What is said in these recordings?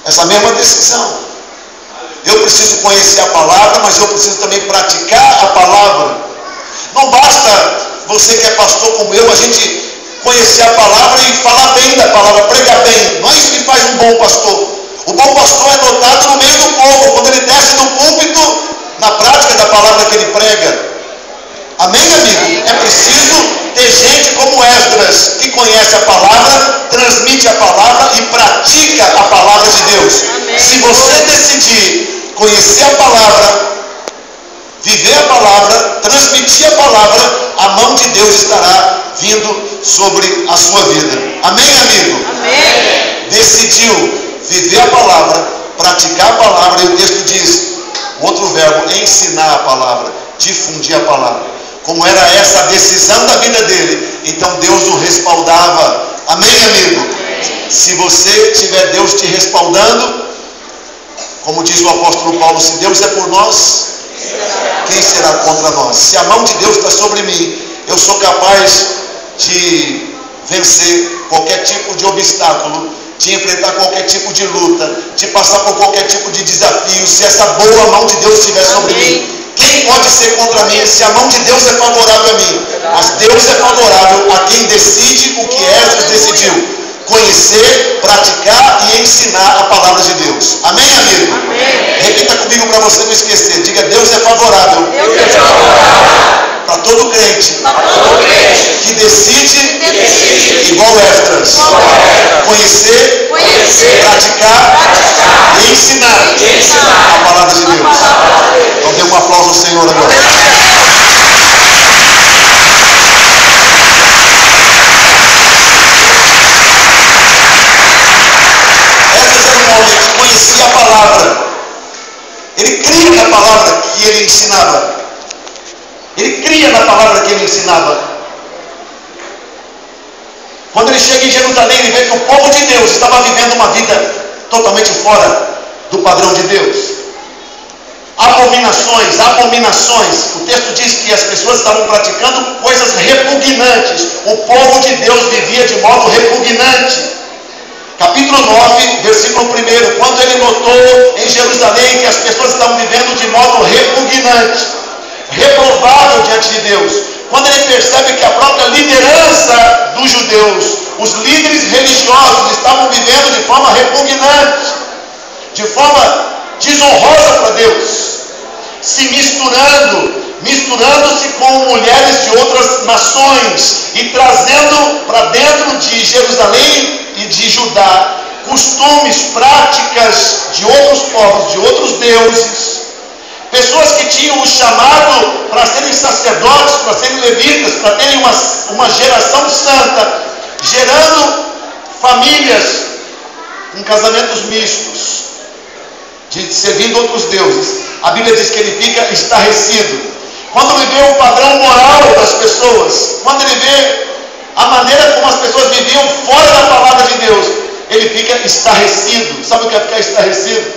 Essa mesma decisão. Eu preciso conhecer a palavra, mas eu preciso também praticar a palavra. Não basta você que é pastor como eu, a gente conhecer a palavra e falar bem da palavra, pregar bem. Não é isso que faz um bom pastor. O bom pastor é notado no meio do povo, quando ele desce do púlpito, na prática da palavra que ele prega. Amém, amigo? É preciso ter gente como Esdras, que conhece a palavra, transmite a palavra e pratica a palavra de Deus. Amém. Se você decidir conhecer a palavra, viver a palavra, transmitir a palavra, a mão de Deus estará vindo sobre a sua vida. Amém, amigo? Amém. Decidiu viver a palavra, praticar a palavra, e o texto diz, outro verbo, ensinar a palavra, difundir a palavra. Como era essa a decisão da vida dele, então Deus o respaldava. Amém, amigo? Amém. Se você tiver Deus te respaldando, como diz o apóstolo Paulo, se Deus é por nós, quem será contra nós? Se a mão de Deus está sobre mim, eu sou capaz de vencer qualquer tipo de obstáculo, de enfrentar qualquer tipo de luta, de passar por qualquer tipo de desafio, se essa boa mão de Deus estiver sobre mim. Quem pode ser contra mim se a mão de Deus é favorável a mim? Mas Deus é favorável a quem decide o que Esdras decidiu: conhecer, praticar e ensinar a palavra de Deus. Amém, amigo? Amém. Repita comigo para você não esquecer. Diga: Deus é favorável, para todo crente que decide igual Esdras. Conhecer, praticar e ensinar a palavra de Deus. Então dê um aplauso ao Senhor agora. Esdras era um homem que conhecia a palavra. Ele cria na palavra que ele ensinava. Ele cria na palavra que ele ensinava. Quando ele chega em Jerusalém, ele vê que o povo de Deus estava vivendo uma vida totalmente fora do padrão de Deus. Abominações. O texto diz que as pessoas estavam praticando coisas repugnantes. O povo de Deus vivia de modo repugnante. Capítulo 9, versículo 1. Quando ele notou em Jerusalém que as pessoas estavam vivendo de modo repugnante, reprovável diante de Deus, quando ele percebe que a própria liderança dos judeus, os líderes religiosos, estavam vivendo de forma repugnante, de forma desonrosa para Deus, se misturando-se com mulheres de outras nações e trazendo para dentro de Jerusalém e de Judá costumes, práticas de outros povos, de outros deuses. Pessoas que tinham o chamado para serem sacerdotes, para serem levitas, para terem uma geração santa, gerando famílias com casamentos mistos, servindo outros deuses. A Bíblia diz que ele fica estarrecido. Quando ele vê o padrão moral das pessoas, quando ele vê a maneira como as pessoas viviam fora da palavra de Deus, ele fica estarrecido. Sabe o que é ficar estarrecido?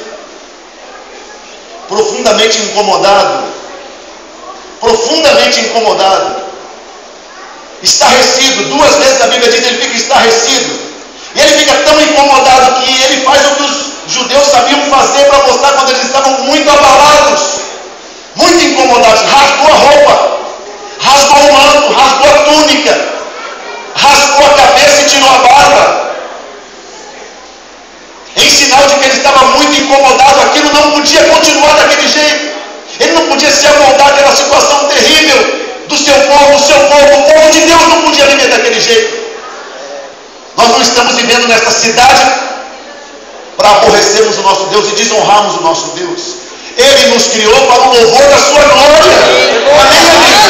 Profundamente incomodado. Estarrecido. 2 vezes a Bíblia diz que ele fica estarrecido. E ele fica tão incomodado que ele faz o que os judeus sabiam fazer para mostrar quando eles estavam muito abalados, muito incomodados. Rasgou a roupa, rasgou o manto, rasgou a túnica, rasgou a cabeça e tirou a barba, em sinal de que ele estava muito incomodado. Aquilo não podia continuar daquele jeito. Ele não podia se amoldar àquela situação terrível do seu povo. O povo de Deus não podia viver daquele jeito. Nós não estamos vivendo nesta cidade para aborrecermos o nosso Deus e desonrarmos o nosso Deus. Ele nos criou para o louvor da sua glória. Amém, amigo?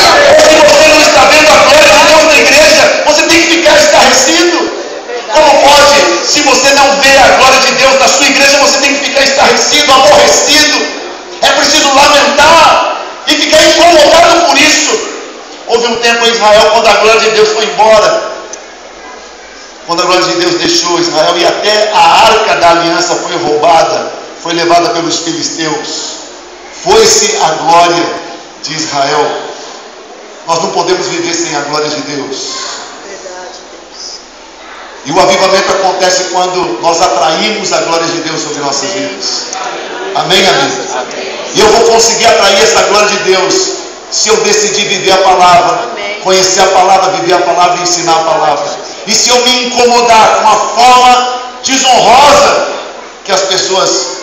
Se você não está vendo a glória de Deus na igreja, você tem que ficar estarrecido. Como pode, se você não vê a glória de Deus na sua igreja, você tem que ficar estarrecido, aborrecido? É preciso lamentar e ficar incomodado por isso. Houve um tempo em Israel quando a glória de Deus foi embora, quando a glória de Deus deixou Israel, e até a arca da aliança foi roubada, foi levada pelos filisteus. Foi-se a glória de Israel. Nós não podemos viver sem a glória de Deus. E o avivamento acontece quando nós atraímos a glória de Deus sobre nossas vidas. Amém, amigos? E eu vou conseguir atrair essa glória de Deus se eu decidir viver a palavra, conhecer a palavra, viver a palavra e ensinar a palavra. E se eu me incomodar com a forma desonrosa que as pessoas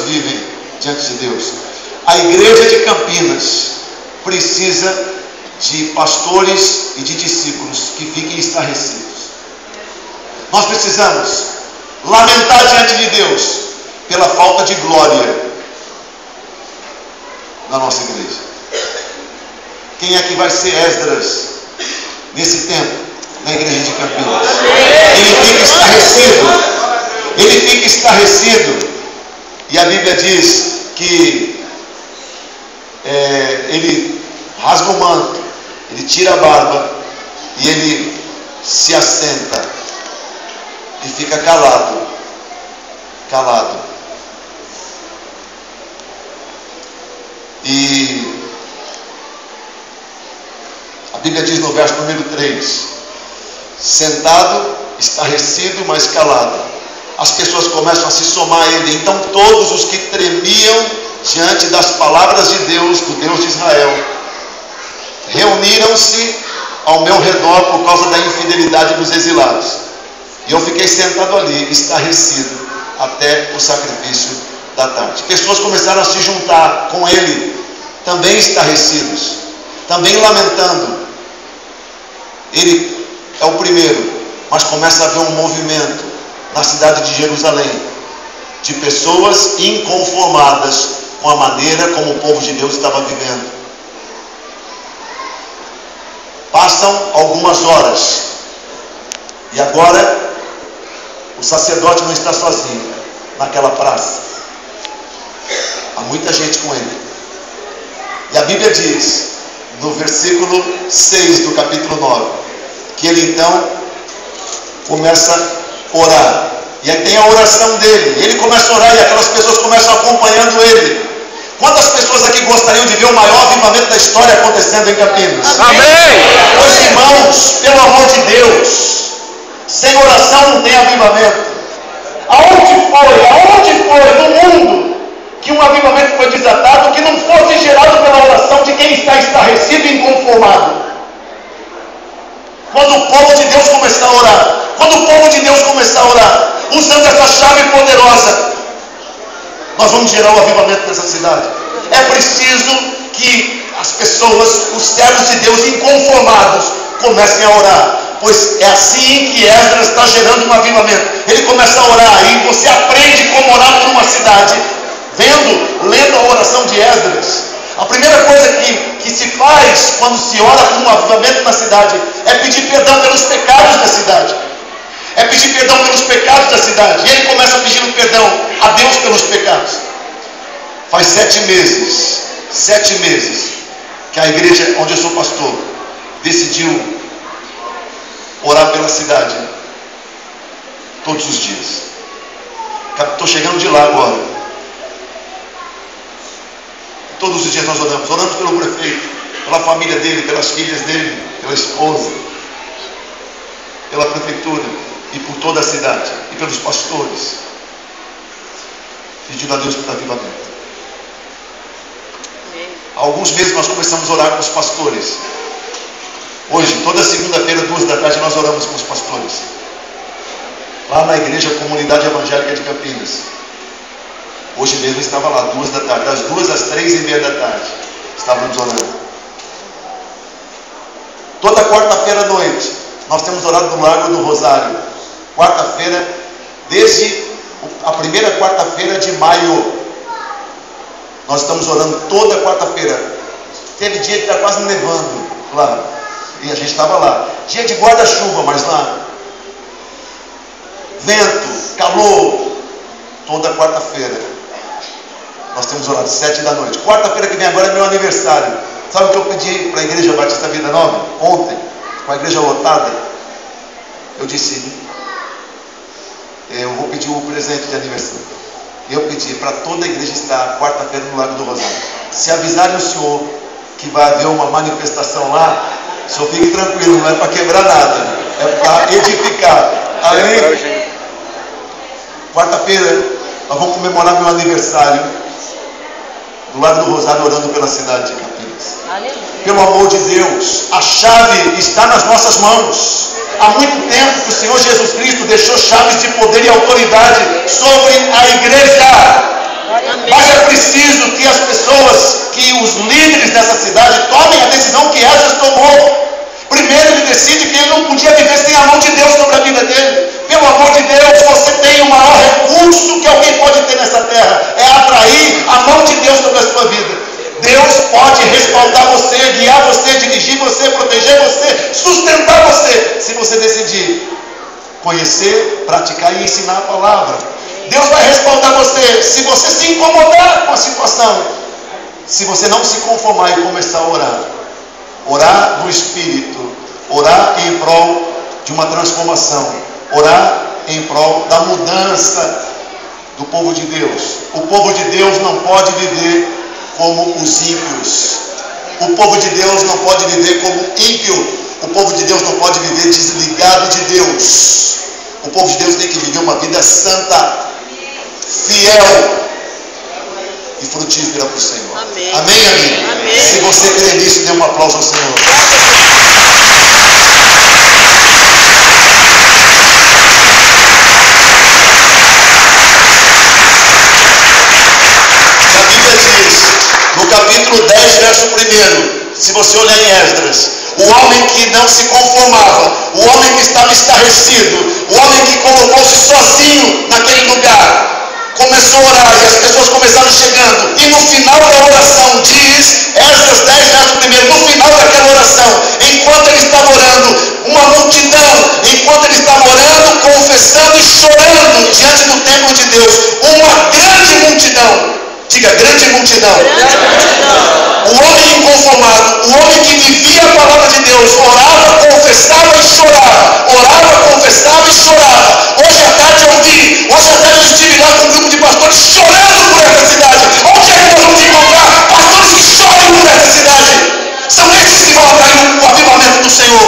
vivem diante de Deus. A igreja de Campinas precisa de pastores e de discípulos que fiquem estarrecidos. Nós precisamos lamentar diante de Deus pela falta de glória na nossa igreja. Quem é que vai ser Esdras nesse tempo na igreja de Campinas? Ele fica estarrecido. Ele fica estarrecido. E a Bíblia diz que ele rasga o manto, ele tira a barba e ele se assenta e fica calado. E a Bíblia diz no verso número 3: sentado, estarrecido, mas calado. As pessoas começam a se somar a ele. Então todos os que tremiam diante das palavras de Deus, do Deus de Israel, reuniram-se ao meu redor por causa da infidelidade dos exilados. E eu fiquei sentado ali, estarrecido, até o sacrifício da tarde. Pessoas começaram a se juntar com ele, também estarrecidos, também lamentando. Ele é o primeiro, mas começa a haver um movimento na cidade de Jerusalém, de pessoas inconformadas com a maneira como o povo de Deus estava vivendo. Passam algumas horas, e agora o sacerdote não está sozinho naquela praça. Há muita gente com ele. E a Bíblia diz, no versículo 6 do capítulo 9, que ele então começa a orar. E aí tem a oração dele. Ele começa a orar e aquelas pessoas começam acompanhando ele. Quantas pessoas aqui gostariam de ver o maior avivamento da história acontecendo em Campinas? Amém! Meus irmãos, pelo amor de Deus, sem oração não tem avivamento. Aonde foi no mundo que um avivamento foi desatado que não fosse gerado pela oração de quem está estarrecido e inconformado? Quando o povo de Deus começar a orar, usando essa chave poderosa, nós vamos gerar o avivamento nessa cidade. É preciso que as pessoas, os servos de Deus inconformados, comecem a orar, pois é assim que Esdras está gerando um avivamento. Ele começa a orar e você aprende como orar por uma cidade, lendo a oração de Esdras. A primeira coisa que se faz quando se ora por um avivamento na cidade é pedir perdão pelos pecados da cidade. E ele começa pedindo perdão a Deus pelos pecados. Faz 7 meses que a igreja onde eu sou pastor decidiu orar pela cidade todos os dias. Estou chegando de lá agora. Todos os dias nós oramos pelo prefeito, pela família dele, pelas filhas dele, pela esposa, pela prefeitura e por toda a cidade e pelos pastores, pedindo a Deus por avivamento. Há alguns meses nós começamos a orar com os pastores. Hoje, toda segunda-feira, 2 da tarde, nós oramos com os pastores lá na igreja Comunidade Evangélica de Campinas. Hoje mesmo eu estava lá, 2 da tarde, das 2 às 3:30 da tarde, estávamos orando. Toda quarta-feira à noite, nós temos orado no Largo do Rosário. Quarta-feira, desde a primeira quarta-feira de maio, nós estamos orando toda quarta-feira. Teve dia que está quase nevando lá, e a gente estava lá. Dia de guarda-chuva, mas lá, vento, calor, toda quarta-feira. Nós temos orado 7 da noite. Quarta-feira que vem agora é meu aniversário. Sabe o que eu pedi para a Igreja Batista Vida Nova? Ontem, com a igreja lotada, eu disse, eu vou pedir um presente de aniversário. Eu pedi para toda a igreja estar quarta-feira no Lago do Rosário. Se avisarem o senhor que vai haver uma manifestação lá, Só fique tranquilo, não é para quebrar nada, é para edificar. Amém? Quarta-feira nós vamos comemorar meu aniversário do lado do Rosário, orando pela cidade de Campinas. Aleluia. Pelo amor de Deus, a chave está nas nossas mãos. Há muito tempo que o Senhor Jesus Cristo deixou chaves de poder e autoridade sobre a igreja. Mas é preciso que as pessoas, que os líderes dessa cidade tomem a decisão que Esdras tomou. Primeiro ele decide que ele não podia viver sem a mão de Deus sobre a vida dele. Pelo amor de Deus, você tem o maior recurso que alguém pode ter nessa terra, é atrair a mão de Deus sobre a sua vida. Deus pode respaldar você, guiar você, dirigir você, proteger você, sustentar você, se você decidir conhecer, praticar e ensinar a palavra. Deus vai respaldar você se você se incomodar com a situação, se você não se conformar e começar a orar. Orar no Espírito, orar em prol de uma transformação, orar em prol da mudança do povo de Deus. O povo de Deus não pode viver como os ímpios. O povo de Deus não pode viver como ímpio. O povo de Deus não pode viver desligado de Deus. O povo de Deus tem que viver uma vida santa, fiel e frutífera para o Senhor. Amém. Amém, amém. Amém. Se você crê nisso, dê um aplauso ao Senhor. A Bíblia diz, no capítulo 10, verso 1, se você olhar em Esdras, o homem que não se conformava, o homem que estava estarrecido, o homem que colocou-se sozinho naquele lugar, começou a orar e as pessoas começaram chegando, e no final da oração, diz Esdras 10, verso 1, no final daquela oração, enquanto ele estava orando, uma multidão, enquanto ele estava orando, confessando e chorando diante do templo de Deus, uma grande multidão, diga grande multidão, o homem inconformado, o homem que vivia a palavra de Deus, orava, confessava e chorava, orava, confessava e chorava. Hoje à tarde eu vi, hoje à tarde eu estive lá com um grupo de pastores chorando por essa cidade. Onde é que nós vamos encontrar pastores que choram por essa cidade? São esses que vão atrair o avivamento do Senhor.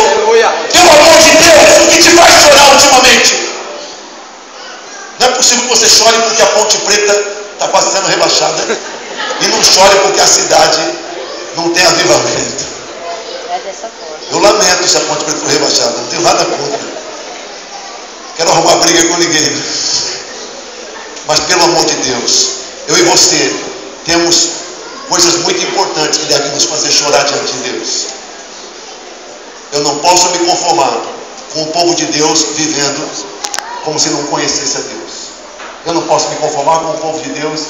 Pelo amor de Deus, o que te faz chorar ultimamente? Não é possível que você chore porque a Ponte Preta está quase sendo rebaixada, e não chore porque a cidade não tem avivamento. É dessa forma. Eu lamento se a Ponte Preta for rebaixada, não tenho nada contra. Quero arrumar briga com ninguém. Mas pelo amor de Deus, eu e você temos coisas muito importantes que devem nos fazer chorar diante de Deus. Eu não posso me conformar com o povo de Deus vivendo como se não conhecesse a Deus. Eu não posso me conformar com o povo de Deus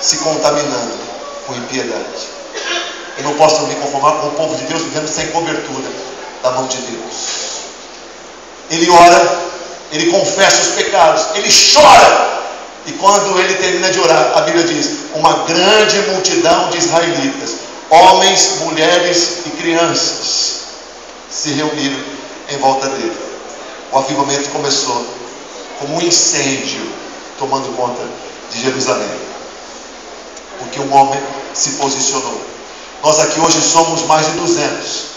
se contaminando com impiedade. Eu não posso me conformar com o povo de Deus vivendo sem cobertura da mão de Deus. Ele ora, ele confessa os pecados, ele chora. E quando ele termina de orar, a Bíblia diz, uma grande multidão de israelitas, homens, mulheres e crianças, se reuniram em volta dele. O avivamento começou como um incêndio tomando conta de Jerusalém, porque um homem se posicionou. Nós aqui hoje somos mais de 200.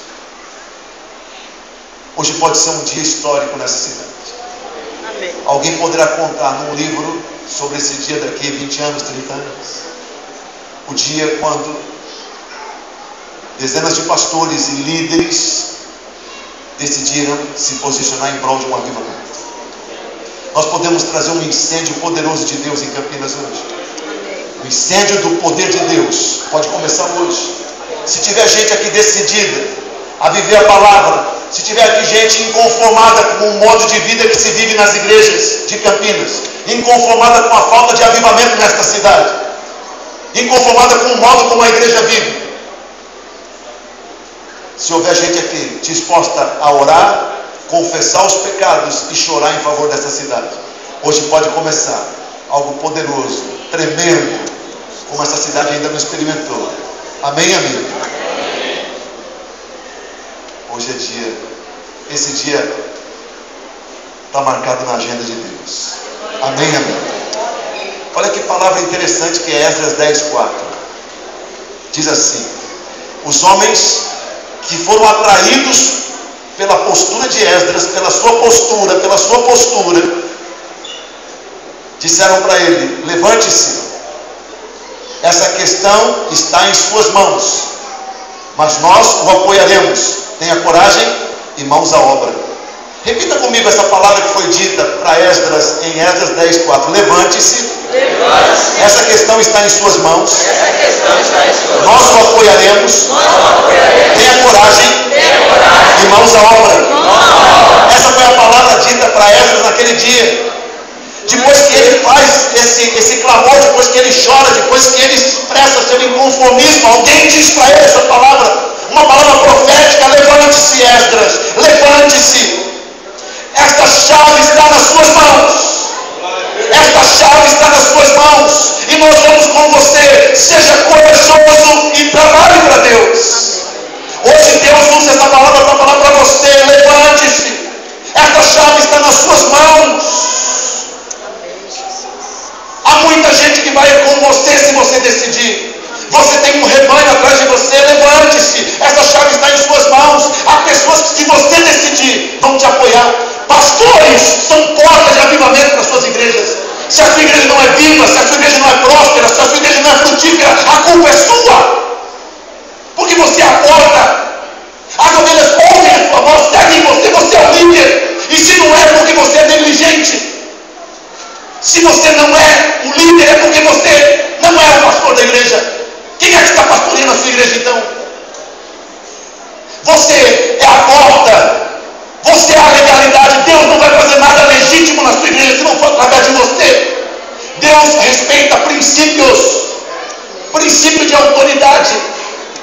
Hoje pode ser um dia histórico nessa cidade. Amém. Alguém poderá contar num livro sobre esse dia daqui 20 anos, 30 anos. O dia quando dezenas de pastores e líderes decidiram se posicionar em prol de um avivamento. Nós podemos trazer um incêndio poderoso de Deus em Campinas hoje. O incêndio do poder de Deus pode começar hoje. Se tiver gente aqui decidida a viver a palavra, se tiver aqui gente inconformada com o modo de vida que se vive nas igrejas de Campinas, inconformada com a falta de avivamento nesta cidade, inconformada com o modo como a igreja vive, se houver gente aqui disposta a orar, confessar os pecados e chorar em favor dessa cidade, hoje pode começar algo poderoso, tremendo, como essa cidade ainda não experimentou. Amém, amigo? Hoje é dia, esse dia está marcado na agenda de Deus. Amém, amigo? Olha que palavra interessante que é Esdras 10:4. Diz assim: os homens que foram atraídos pela postura de Esdras, pela sua postura, disseram para ele: levante-se, essa questão está em suas mãos, mas nós o apoiaremos. Tenha coragem e mãos à obra. Repita comigo essa palavra que foi dita para Esdras em Esdras 10:4. Levante-se, essa questão está em suas mãos, nós o apoiaremos. Tenha coragem e mãos à obra. Essa foi a palavra dita para Esdras naquele dia. Depois que ele faz esse clamor, depois que ele chora, depois que ele expressa seu inconformismo, alguém diz para ele essa palavra, uma palavra profética: levante-se, Esdras, levante-se, esta chave está nas suas mãos, esta chave está nas suas mãos, e nós vamos com você. Seja corajoso e trabalhe para Deus. Hoje Deus usa essa palavra para falar para você: levante-se, esta chave está nas suas mãos. Há muita gente que vai com você se você decidir. Você tem um rebanho atrás de você. Levante-se, essa chave está em suas mãos. Há pessoas que, se você decidir, vão te apoiar. Pastores são portas de avivamento para as suas igrejas. Se a sua igreja não é viva, se a sua igreja não é próspera, se a sua igreja não é frutífera, a culpa é sua, porque você é a porta. As ovelhas ouvem a sua voz, seguem você, você é o líder. E se não é, porque você é negligente. Se você não é o líder, é porque você não é o pastor da igreja. Quem é que está pastoreando a sua igreja então? Você é a porta, você é a legalidade. Deus não vai fazer nada legítimo na sua igreja se não for através de você. Deus respeita princípio de autoridade.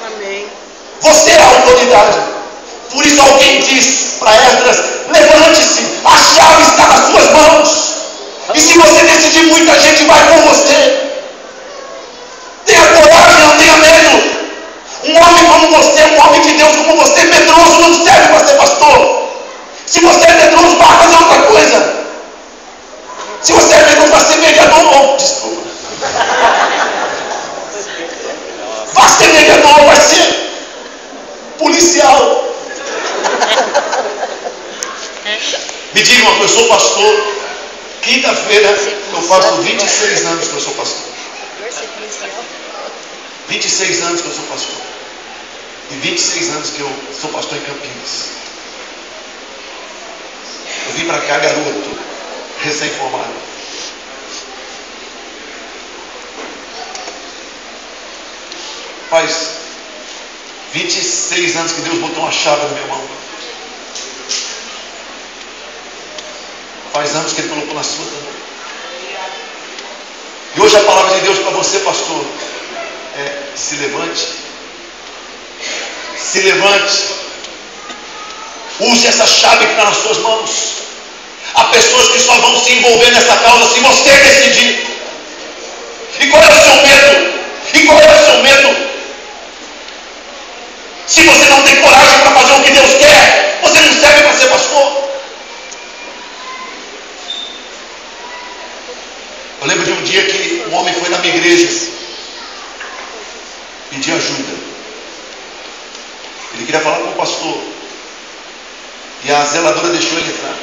Amém. Você é a autoridade. Por isso alguém diz para Esdras: levante-se, a chave está nas suas mãos. E se você decidir, muita gente vai com você. Tenha coragem, não tenha medo. Um homem como você, um homem de Deus como você, medroso, não serve para ser pastor. Se você é medroso, vá fazer outra coisa. Se você é medroso, vai ser mediador. Desculpa. Vai ser mediador, vai ser policial. Me diga uma coisa: eu sou pastor. Quinta-feira eu faço 26 anos que eu sou pastor. 26 anos que eu sou pastor. E 26 anos que eu sou pastor em Campinas. Eu vim para cá garoto, recém-formado. Faz 26 anos que Deus botou uma chave na minha mão. Faz anos que Ele colocou na sua também. E hoje a palavra de Deus para você, pastor, é: se levante. Se levante. Use essa chave que está nas suas mãos. Há pessoas que só vão se envolver nessa causa se você decidir. E qual é o seu medo? Se você não tem coragem para fazer o que Deus quer, você não serve para ser pastor. Eu lembro de um dia que um homem foi na minha igreja pedir ajuda. Ele queria falar com o pastor. E a zeladora deixou ele entrar.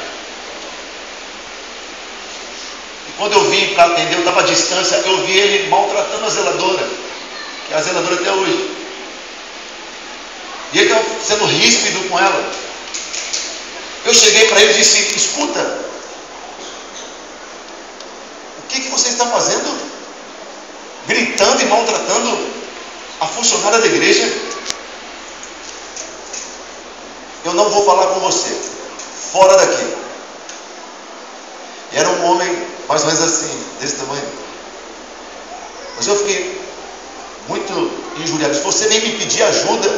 E quando eu vim para atender, eu estava à distância, eu vi ele maltratando a zeladora, que é a zeladora até hoje. E ele estava sendo ríspido com ela. Eu cheguei para ele e disse: escuta, o que você está fazendo? Gritando e maltratando a funcionária da igreja? Eu não vou falar com você, fora daqui. E era um homem mais ou menos assim, desse tamanho. Mas eu fiquei muito injuriado. Se você nem me pedir ajuda,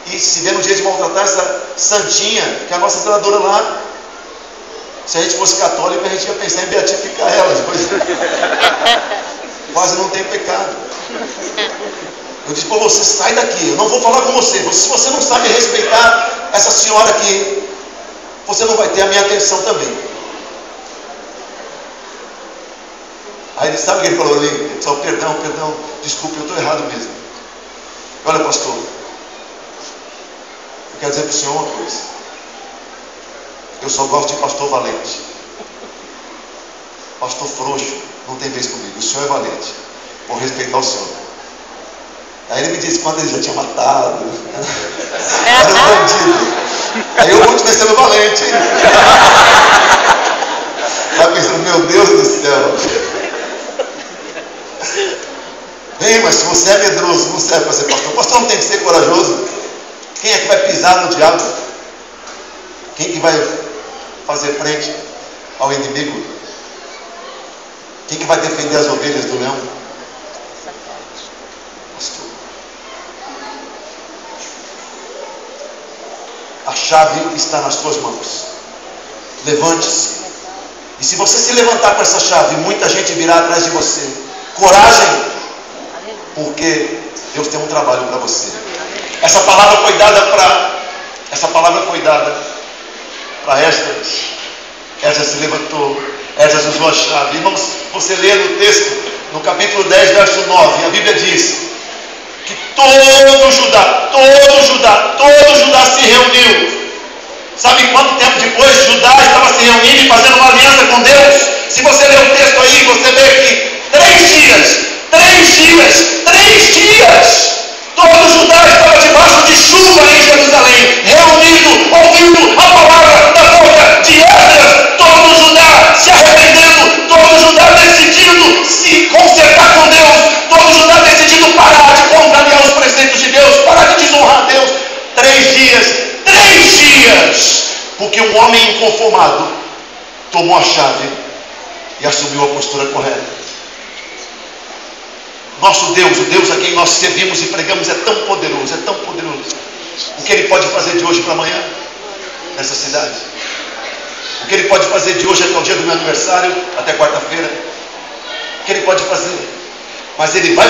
e se der no dia de maltratar essa santinha, que é a nossa zeladora lá, se a gente fosse católico, a gente ia pensar em beatificar ela. Depois quase não tem pecado. Eu disse para você: sai daqui, eu não vou falar com você. Se você não sabe respeitar essa senhora aqui, você não vai ter a minha atenção também. Aí ele sabe o que ele falou ali? Ele disse: perdão, desculpe, eu estou errado mesmo. Olha, pastor, quero dizer para o senhor uma coisa. Eu só gosto de pastor valente. Pastor frouxo não tem vez comigo. O senhor é valente. Vou respeitar o senhor. Aí ele me disse quando ele já tinha matado. Era um bandido. Aí eu vou te ver sendo valente. Tá pensando, meu Deus do céu. Bem, mas se você é medroso, não serve para ser pastor. O pastor não tem que ser corajoso. Quem é que vai pisar no diabo? Quem que vai fazer frente ao inimigo? Quem que vai defender as ovelhas do leão? Pastor. A chave está nas tuas mãos. Levante-se. E se você se levantar com essa chave, muita gente virá atrás de você. Coragem, porque Deus tem um trabalho para você. Essa palavra foi dada para Esdras. Esdras se levantou. Esdras usou a chave. Irmãos, você lê no texto, no capítulo 10, verso 9, a Bíblia diz que todo Judá se reuniu. Sabe quanto tempo depois Judá estava se reunindo e fazendo uma aliança com Deus? Se você ler o texto aí, você vê que 3 dias, todo Judá estava debaixo de chuva em Jerusalém, reunido, ouvindo a palavra da boca de Esdras. Todo Judá se arrependendo, todo Judá decidindo se consertar com Deus, todo Judá decidindo parar de contrariar os preceitos de Deus, parar de desonrar Deus. 3 dias, porque um homem inconformado tomou a chave e assumiu a postura correta. Nosso Deus, o Deus a quem nós servimos e pregamos, é tão poderoso, O que Ele pode fazer de hoje para amanhã, nessa cidade? O que Ele pode fazer de hoje até o dia do meu aniversário, até quarta-feira? O que Ele pode fazer? Mas Ele vai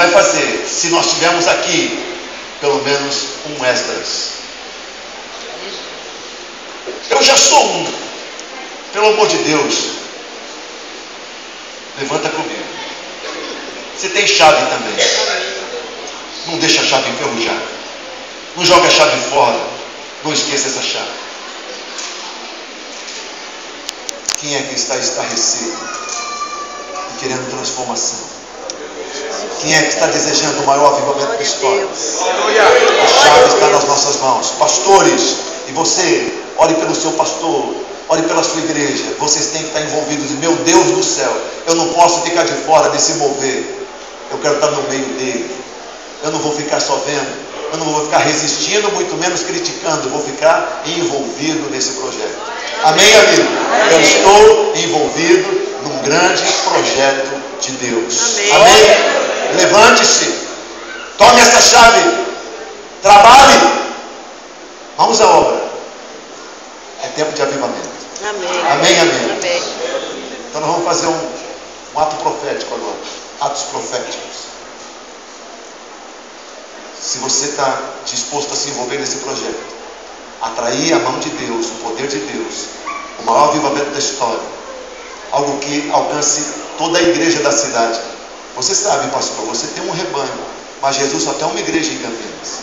fazer, se nós tivermos aqui, pelo menos um Esdras. Eu já sou um. Pelo amor de Deus, levanta comigo. Você tem chave também. Não deixa a chave enferrujar. Não joga a chave fora. Não esqueça essa chave. Quem é que está estarrecido e querendo transformação? Quem é que está desejando o maior avivamento da história? A chave está nas nossas mãos. Pastores, e você, ore pelo seu pastor, ore pela sua igreja. Vocês têm que estar envolvidos. E meu Deus do céu, eu não posso ficar de fora desse mover. Eu quero estar no meio dele. Eu não vou ficar só vendo. Eu não vou ficar resistindo, muito menos criticando. Eu vou ficar envolvido nesse projeto. Amém, amigo? Eu estou envolvido num grande projeto de Deus. Amém? Levante-se. Tome essa chave. Trabalhe. Vamos à obra. É tempo de avivamento. Amém. Então nós vamos fazer um ato profético agora. Atos proféticos. Se você está disposto a se envolver nesse projeto, atrair a mão de Deus, o poder de Deus, o maior avivamento da história, algo que alcance toda a igreja da cidade. Você sabe, pastor, você tem um rebanho, mas Jesus só tem uma igreja em Campinas.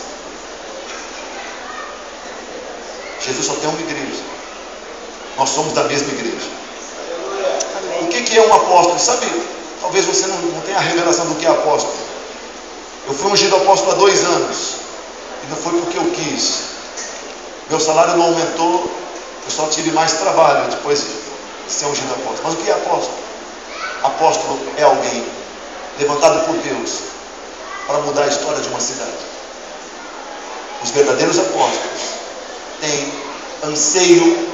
Jesus só tem uma igreja. Nós somos da mesma igreja. O que é um apóstolo? Sabe, talvez você não tenha a revelação do que é apóstolo. Eu fui ungido apóstolo há 2 anos. E não foi porque eu quis. Meu salário não aumentou. Eu só tive mais trabalho depois de ser ungido apóstolo. Mas o que é apóstolo? Apóstolo é alguém levantado por Deus para mudar a história de uma cidade. Os verdadeiros apóstolos têm anseio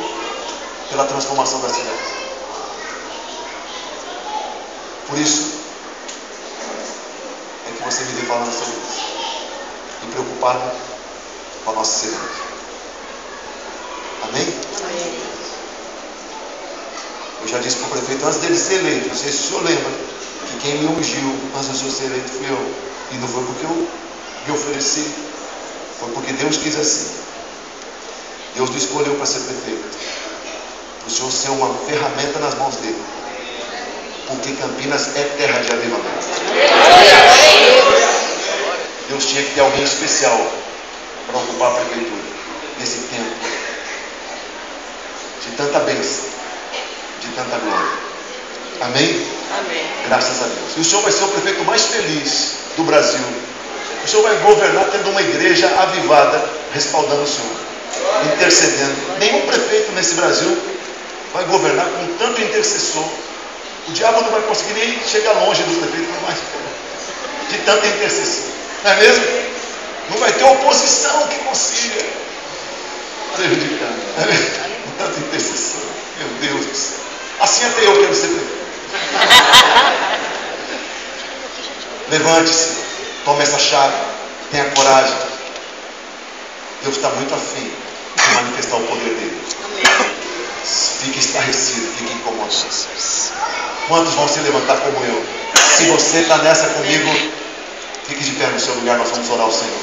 pela transformação da cidade. Por isso é que você me vê falando sobre isso, e preocupado com a nossa cidade. Amém? Eu já disse para o prefeito antes dele ser eleito, não sei se o senhor lembra, que quem me ungiu antes de eu ser eleito fui eu. E não foi porque eu me ofereci, foi porque Deus quis assim. Deus me escolheu para ser prefeito, para o senhor ser uma ferramenta nas mãos dele, porque Campinas é terra de avivamento. Deus tinha que ter alguém especial para ocupar a prefeitura nesse tempo de tanta bênção, de tanta glória. Amém? Amém. Graças a Deus. E o senhor vai ser o prefeito mais feliz do Brasil. O senhor vai governar tendo uma igreja avivada, respaldando o senhor, intercedendo. Nenhum prefeito nesse Brasil vai governar com tanto intercessor. O diabo não vai conseguir nem chegar longe do prefeito, mais de tanta intercessão. Não é mesmo? Não vai ter oposição que consiga prejudicar. Não é mesmo? Com tanta intercessão. Meu Deus do céu. Assim até eu quero ser prefeito. Levante-se, tome essa chave, tenha coragem. Deus está muito afim de manifestar o poder dele. Fique estarrecido, fique incomodado. Quantos vão se levantar como eu? Se você está nessa comigo, fique de pé no seu lugar, nós vamos orar ao Senhor.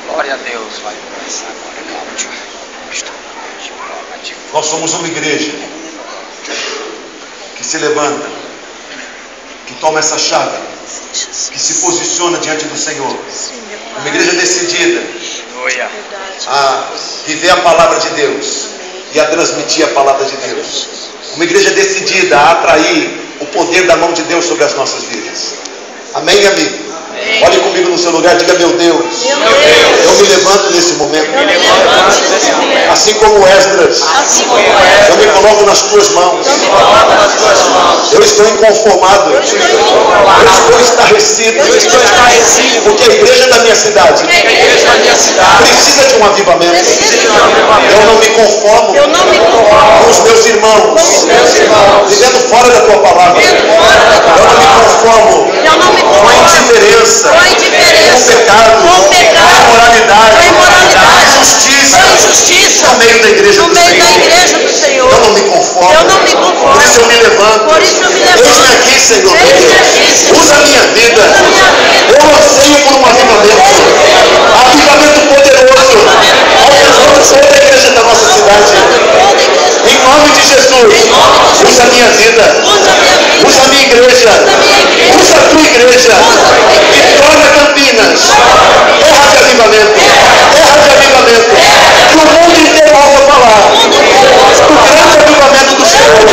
Glória a Deus, vai começar agora, Cláudio. Nós somos uma igreja que se levanta, que toma essa chave, que se posiciona diante do Senhor. Uma igreja decidida a viver a palavra de Deus e a transmitir a palavra de Deus. Uma igreja decidida a atrair o poder da mão de Deus sobre as nossas vidas. Amém, amigo? Olhe comigo no seu lugar e diga: meu Deus, eu me levanto nesse momento. Assim como Esdras, eu me coloco nas tuas mãos. Eu estou inconformado. Eu estou estarrecido. Porque a igreja da minha cidade precisa de um avivamento. Eu não me conformo com os meus irmãos vivendo fora da tua palavra. Eu não me conformo com a indiferença, com o pecado, com a imoralidade, injustiça no meio da igreja do Senhor. Eu não me conformo. Por isso eu me levanto. Eis-me aqui, Senhor. Usa a minha vida. Eu anseio por um avivamento poderoso, alcançando toda a igreja da nossa cidade. Em nome de Jesus, usa a minha vida, usa a minha igreja, usa a tua igreja e torna Campinas terra de avivamento, que o mundo inteiro ouça falar do grande avivamento do Senhor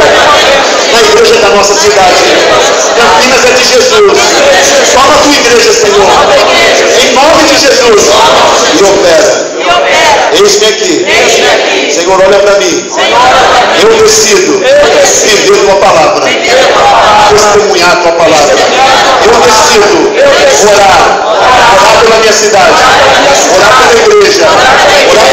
na igreja da nossa cidade. Campinas é de Jesus. Toma a tua igreja, Senhor, em nome de Jesus, e opera. Eis-me aqui. Senhor, olha para mim. Eu decido viver tua palavra, testemunhar tua palavra. Eu decido orar pela minha cidade, orar pela igreja, orar